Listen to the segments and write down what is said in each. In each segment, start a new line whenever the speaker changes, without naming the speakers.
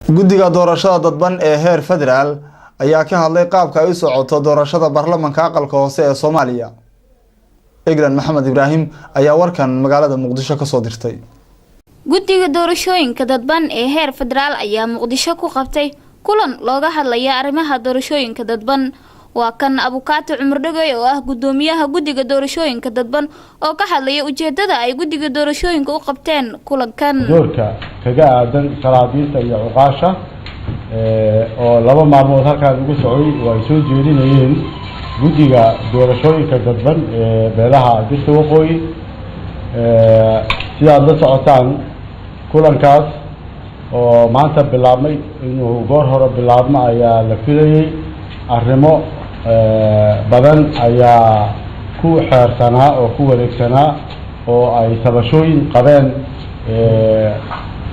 guddiga doorashada dadban ee heer federaal ayaa ka hadlay qaabka ay u socoto doorashada baarlamaanka aqalka hoose ee Soomaaliya. Eglan Maxamed Ibraahim ayaa warkan magaalada Muqdisho ka soo dirtay.
guddiga doorashooyinka dadban ee heer federaal ayaa Muqdisho ku qabtay kulan looga hadlaya arrimaha doorashooyinka dadban. waa kan Abukaati Cumar Dhagay oo ah gudoomiyaha guddiga doorashooyinka dadban oo ka hadlaya ujeedada ay guddiga doorashooyinka u qabteen kulankan.
doorka kaga aadan salaadiinta iyo uqaasha oo laba maalmood halkaan ugu socday oo ay soo jeedinayeen guddiga doorashooyinka dadban ee beelaha Dirta Waqooyi si aad la socotaan kulankaas oo maanta bilaabmay inuu goor hore bilaabmo ayaa la filayay arrimo badan ayaa ku xeersanaa oo ku wareegsanaa oo ay tabashooyin qabeen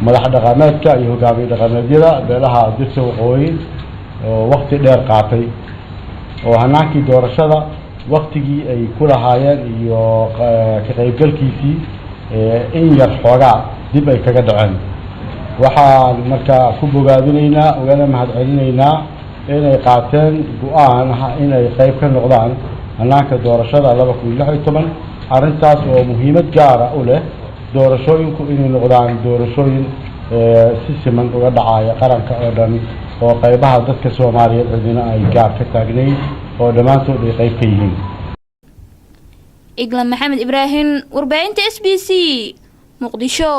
madax dhaqameedka iyo hogaamiye dhaqameedyada beelaha Dirta Waqooyi oo waqti dheer qaatay oo hanaankii doorashada waqtigii ay ku lahaayeen iyo ka qaybgalkiisii in yar xoogaa dib ay kaga dhaceen. waxaan markaa ku bogaadinaynaa ugana mahadcelinaynaa inay qaateen go'aan inay qayb ka noqdaan hanaanka doorashada 2016 arrintaas oo muhiimad gaar ah u leh doorashooyinku inay noqdaan doorashooyin si siman uga dhacaya qaranka oo dhan oo qaybaha dadka Soomaaliyeed cidina ay gaar ka taagnayn oo dhamaantood ay qayb ka yihiin.
Eglan Maxamed Ibraahim warbaahinta SBC Muqdisho.